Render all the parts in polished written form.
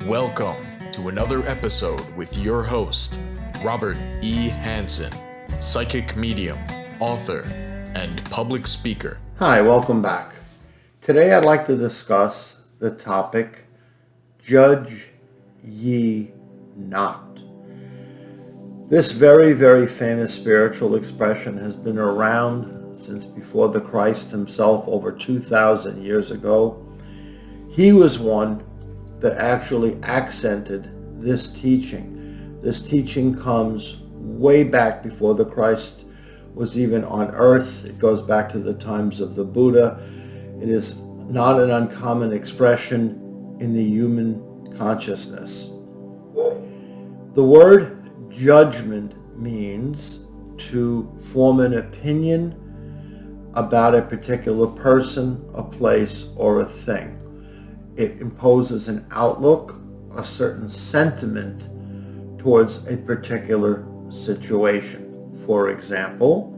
Welcome to another episode with your host, Robert E. Hansen, psychic medium, author, and public speaker. Hi, welcome back. Today I'd like to discuss the topic, Judge Ye Not. This very, very famous spiritual expression has been around since before the Christ himself, over 2,000 years ago. He was one that actually accented this teaching. This teaching comes way back before the Christ was even on earth. It goes back to the times of the Buddha. It is not an uncommon expression in the human consciousness. The word judgment means to form an opinion about a particular person, a place, or a thing. It imposes an outlook, a certain sentiment towards a particular situation. For example,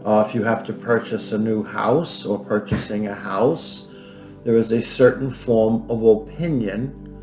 if you have to purchase a new house or purchasing a house, there is a certain form of opinion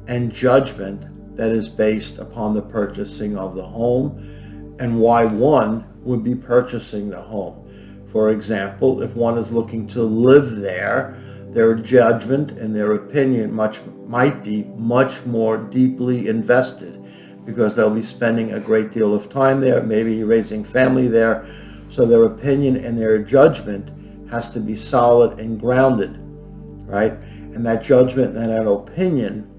and judgment that is based upon the purchasing of the home and why one would be purchasing the home. For example, if one is looking to live there, their judgment and their opinion might be much more deeply invested because they'll be spending a great deal of time there, maybe raising family there. So their opinion and their judgment has to be solid and grounded, right? And that judgment and that opinion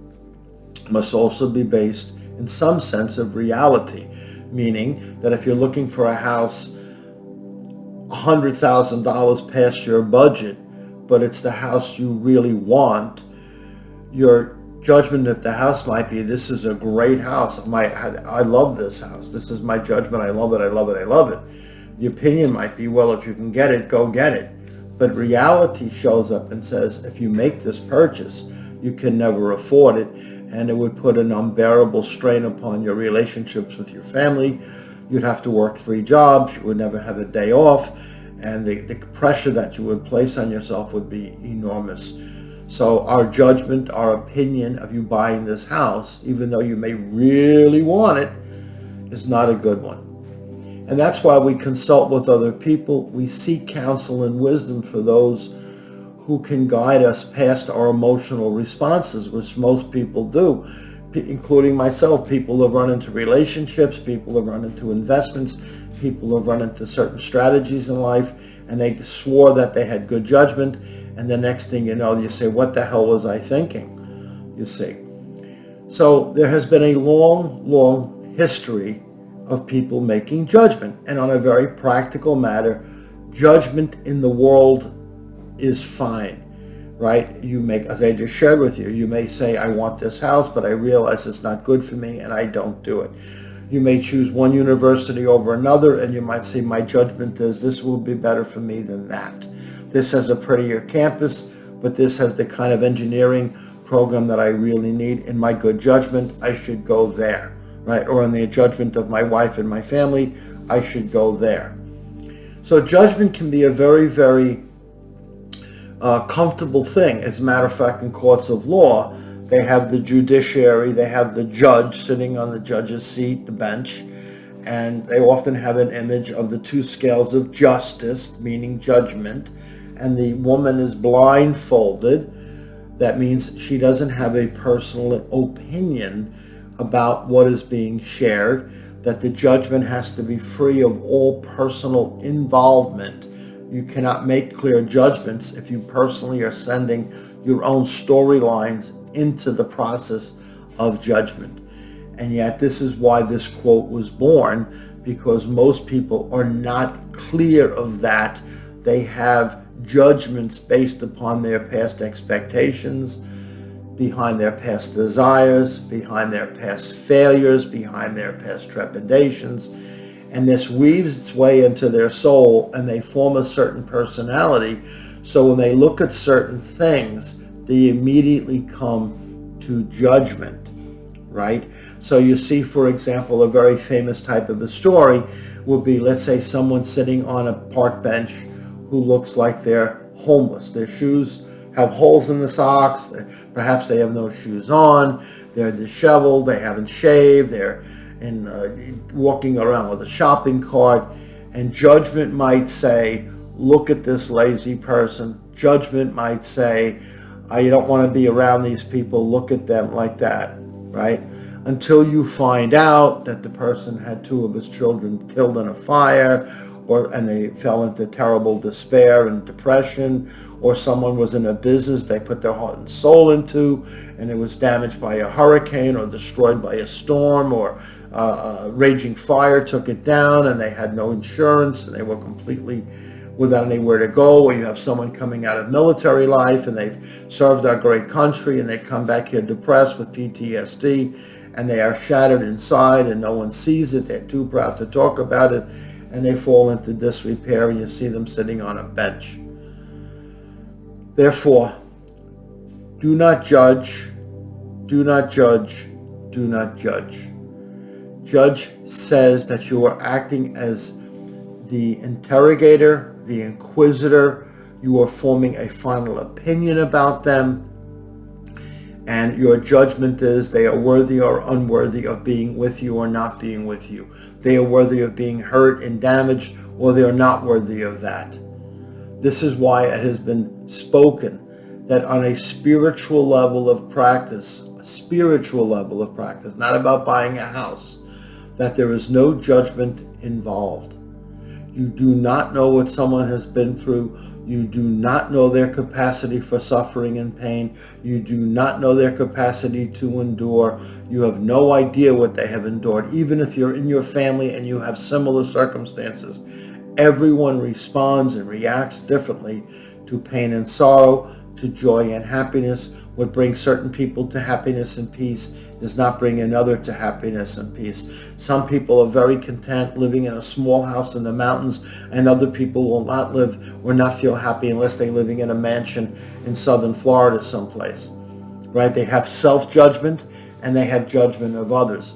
must also be based in some sense of reality, meaning that if you're looking for a house $100,000 past your budget, but it's the house you really want, your judgment of the house might be, this is a great house. I love this house. This is my judgment. I love it. I love it. I love it. The opinion might be, well, if you can get it, go get it. But reality shows up and says, if you make this purchase, you can never afford it, and it would put an unbearable strain upon your relationships with your family. You'd have to work 3 jobs. You would never have a day off. And the pressure that you would place on yourself would be enormous. So our judgment, our opinion of you buying this house, even though you may really want it, is not a good one. And that's why we consult with other people. We seek counsel and wisdom for those who can guide us past our emotional responses, which most people do, including myself. People have run into relationships, people have run into investments, people have run into certain strategies in life, and they swore that they had good judgment, and the next thing you know, you say, what the hell was I thinking? You see. So there has been a long, long history of people making judgment. And on a very practical matter, judgment in the world is fine, right? You make, as I just shared with you, you may say, I want this house, but I realize it's not good for me, and I don't do it. You may choose one university over another, and you might say, my judgment is this will be better for me than that. This has a prettier campus, but this has the kind of engineering program that I really need. In my good judgment, I should go there, right? Or in the judgment of my wife and my family, I should go there. So judgment can be a very, very comfortable thing. As a matter of fact, in courts of law, they have the judiciary, they have the judge sitting on the judge's seat, the bench, and they often have an image of the 2 scales of justice, meaning judgment, and the woman is blindfolded. That means she doesn't have a personal opinion about what is being shared, that the judgment has to be free of all personal involvement. You cannot make clear judgments if you personally are sending your own storylines into the process of judgment. And yet this is why this quote was born, because most people are not clear of that. They have judgments based upon their past expectations, behind their past desires, behind their past failures, behind their past trepidations. And this weaves its way into their soul, and they form a certain personality. So when they look at certain things, they immediately come to judgment, right? So you see, for example, a very famous type of a story would be, let's say, someone sitting on a park bench who looks like they're homeless. Their shoes have holes in the socks. Perhaps they have no shoes on. they're disheveled, they haven't shaved, they're walking around with a shopping cart, and judgment might say, look at this lazy person. Judgment might say, you don't want to be around these people, look at them, like that, right? Until you find out that the person had 2 of his children killed in a fire, and they fell into terrible despair and depression, or someone was in a business they put their heart and soul into, and it was damaged by a hurricane or destroyed by a storm, or a raging fire took it down, and they had no insurance, and they were completely without anywhere to go. Or you have someone coming out of military life, and they've served our great country, and they come back here depressed with PTSD, and they are shattered inside, and no one sees it. They're too proud to talk about it, and they fall into disrepair, and you see them sitting on a bench. Therefore, do not judge, do not judge, do not judge. Judge says that you are acting as the interrogator, the inquisitor. You are forming a final opinion about them, and your judgment is they are worthy or unworthy of being with you or not being with you. They are worthy of being hurt and damaged, or they are not worthy of that. This is why it has been spoken that on a spiritual level of practice, not about buying a house, that there is no judgment involved. You do not know what someone has been through. You do not know their capacity for suffering and pain. You do not know their capacity to endure. You have no idea what they have endured. Even if you're in your family and you have similar circumstances, everyone responds and reacts differently to pain and sorrow, to joy and happiness. What brings certain people to happiness and peace does not bring another to happiness and peace. Some people are very content living in a small house in the mountains, and other people will not live or not feel happy unless they're living in a mansion in southern Florida someplace, right? They have self-judgment and they have judgment of others.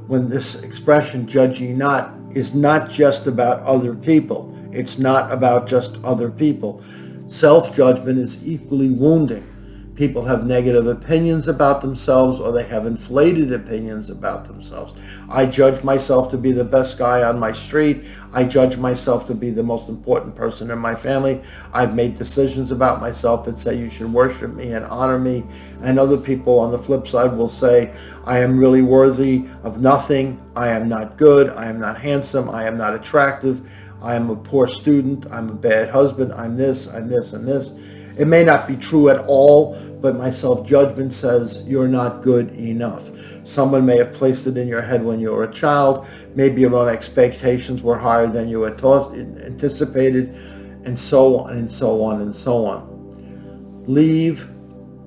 When this expression, judge ye not, is not just about other people. It's not about just other people. Self-judgment is equally wounding. People have negative opinions about themselves, or they have inflated opinions about themselves. I judge myself to be the best guy on my street. I judge myself to be the most important person in my family. I've made decisions about myself that say you should worship me and honor me. And other people on the flip side will say, I am really worthy of nothing. I am not good. I am not handsome. I am not attractive. I am a poor student. I'm a bad husband. I'm this, I'm this, and this. It may not be true at all, but my self-judgment says you're not good enough. Someone may have placed it in your head when you were a child. Maybe your own expectations were higher than you had anticipated, and so on and so on and so on. Leave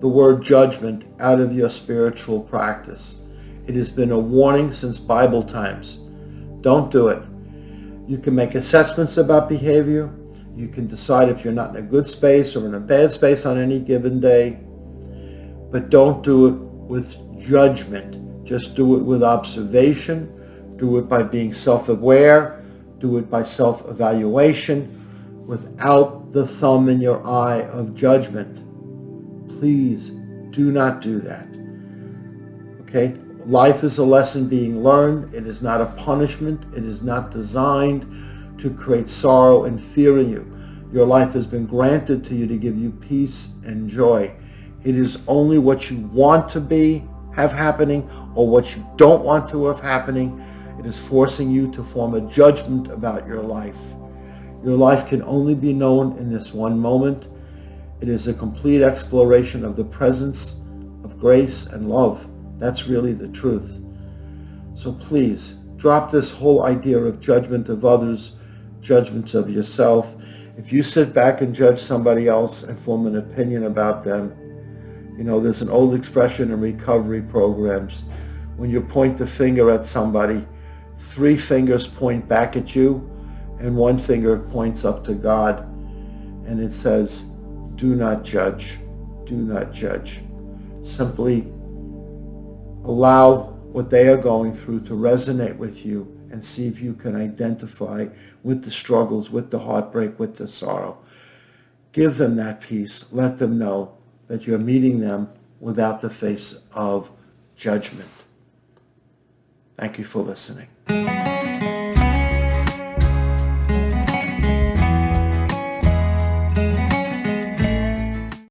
the word judgment out of your spiritual practice. It has been a warning since Bible times. Don't do it. You can make assessments about behavior. You can decide if you're not in a good space or in a bad space on any given day. But don't do it with judgment. Just do it with observation. Do it by being self-aware. Do it by self-evaluation without the thumb in your eye of judgment. Please do not do that. Okay? Life is a lesson being learned. It is not a punishment. It is not designed to create sorrow and fear in you. Your life has been granted to you to give you peace and joy. It is only what you want to have happening, or what you don't want to have happening. It is forcing you to form a judgment about your life. Your life can only be known in this one moment. It is a complete exploration of the presence of grace and love. That's really the truth. So please, drop this whole idea of judgment of others, judgments of yourself. If you sit back and judge somebody else and form an opinion about them, there's an old expression in recovery programs. When you point the finger at somebody, 3 fingers point back at you and 1 finger points up to God. And it says, do not judge. Do not judge. Simply allow what they are going through to resonate with you, and see if you can identify with the struggles, with the heartbreak, with the sorrow. Give them that peace. Let them know that you're meeting them without the face of judgment. Thank you for listening.